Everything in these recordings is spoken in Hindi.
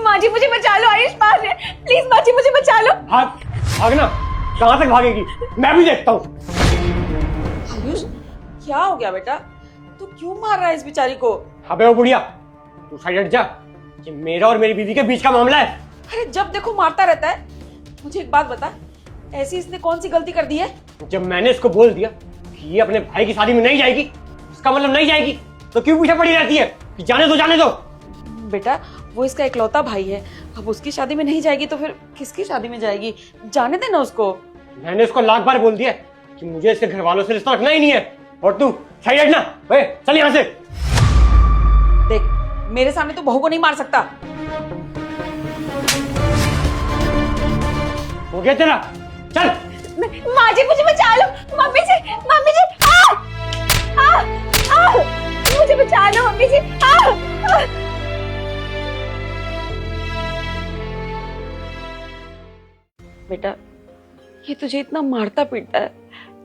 माँ जी मुझे बचा लो, आयुष पास है, प्लीज माँ जी मुझे बचा लो। भाग भागना, कहाँ तक भागेगी, मैं भी देखता हूँ। आयुष क्या हो गया बेटा, तू क्यों मार रहा है इस बेचारी को? अबे वो बुढ़िया, तू साइड हट जा, ये मेरा और मेरी बीवी के बीच का मामला है। अरे जब देखो मारता रहता है। मुझे एक बात बता, ऐसी इसने कौन सी गलती कर दी है? जब मैंने इसको बोल दिया कि ये अपने भाई की शादी में नहीं जाएगी, इसका मतलब नहीं जाएगी, तो क्यों पीछे पड़ी रहती है कि जाने दो जाने दो। बेटा वो इसका इकलौता भाई है, अब उसकी शादी में नहीं जाएगी तो फिर किसकी शादी में जाएगी? जाने देना उसको। मैंने उसको लाख बार बोल दिया कि मुझे इसके घर वालों से रिश्ता रखना ही नहीं है, और तू साइड हटना। चल यहाँ से। देख मेरे सामने तो बहू को नहीं मार सकता। हो गया तेरा, चल। माँ जी मुझे बचा लो, मम्मी जी, मम्मी जी, मुझे बचा लो मम्मी जी। बेटा ये तुझे इतना मारता पीटता है,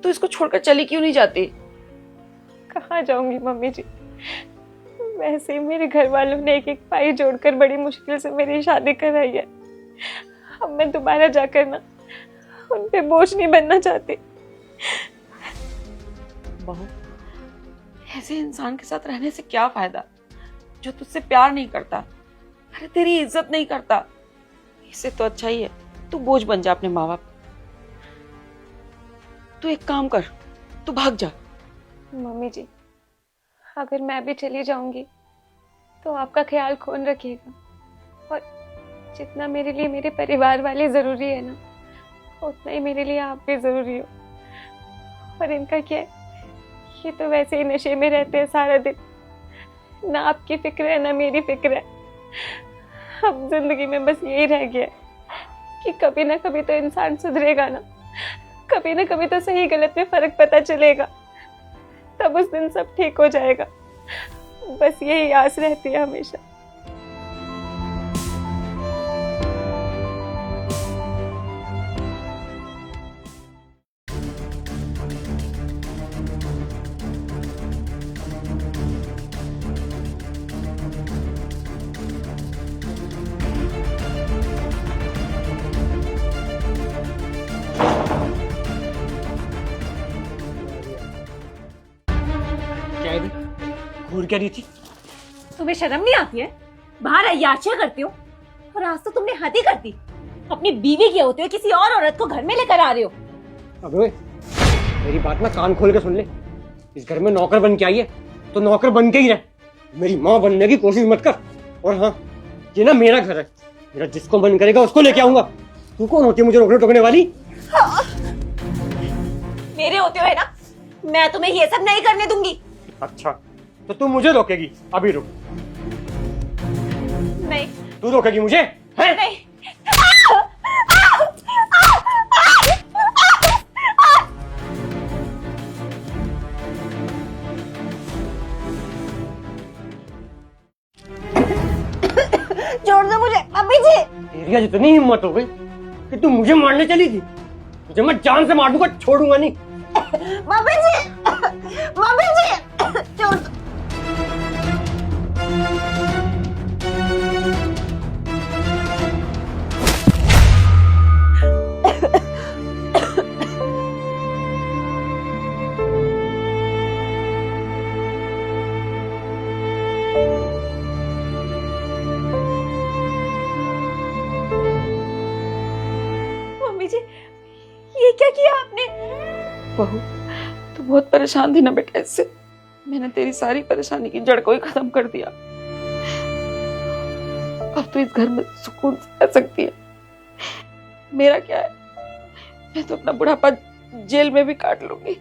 तो इसको छोड़कर चली क्यों नहीं जाती? कहाँ जाऊंगी मम्मी जी, वैसे ही मेरे घर वालों ने एक एक पाई जोड़कर बड़ी मुश्किल से मेरी शादी कराई है। अब मैं दोबारा जाकर ना उन पे बोझ नहीं बनना चाहती। बहू ऐसे इंसान के साथ रहने से क्या फायदा जो तुझसे प्यार नहीं करता, अरे तेरी इज्जत नहीं करता। इससे तो अच्छा ही है तू बोझ बन जा अपने माँ बाप। तू एक काम कर, तू भाग जा। मम्मी जी अगर मैं भी चली जाऊंगी तो आपका ख्याल कौन रखेगा, और जितना मेरे लिए मेरे परिवार वाले जरूरी है ना, उतना ही मेरे लिए आप भी जरूरी हो। और इनका क्या है, ये तो वैसे ही नशे में रहते हैं सारा दिन, ना आपकी फिक्र है ना मेरी फिक्र है। अब जिंदगी में बस यही रह गया है कि कभी ना कभी तो इंसान सुधरेगा ना, कभी ना कभी तो सही गलत में फर्क पता चलेगा, तब उस दिन सब ठीक हो जाएगा। बस यही आस रहती है हमेशा। क्या है, घूर क्या रही थी? तुम्हें शर्म नहीं आती है? बाहर अय्याशियां करते हो, और आज तो तुमने हद ही कर दी। अपनी बीवी के होते हुए किसी और औरत को घर में लेकर आ रहे हो। अबे मेरी बात ना कान खोल के सुन ले, इस घर में नौकर बन के आई है तो नौकर बन के ही रह, मेरी माँ बनने की कोशिश मत कर। और हाँ, ये ना मेरा घर है, मेरा जिसको मन करेगा उसको लेके आऊंगा। तू कौन होती है मुझे रोकने टोकने वाली? मेरे होते हुए ना मैं तुम्हें ये सब नहीं करने दूंगी। अच्छा तो तू मुझे रोकेगी? अभी रुक। नहीं तू रोकेगी मुझे? है? नहीं। छोड़ दो मुझे मम्मी जी। तेरी आज इतनी हिम्मत हो गई कि तू मुझे मारने चली थी? तुझे मैं जान से मार दूंगा, छोड़ूंगा नहीं। मम्मी जी, मम्मी जी, छोड़ दो। मम्मी जी ये क्या किया आपने? बहू तू बहुत परेशान थी ना बेटा, इससे मैंने तेरी सारी परेशानी की जड़ को ही खत्म कर दिया। अब तो इस घर में सुकून से रह सकती है। मेरा क्या है, मैं तो अपना बुढ़ापा जेल में भी काट लूंगी।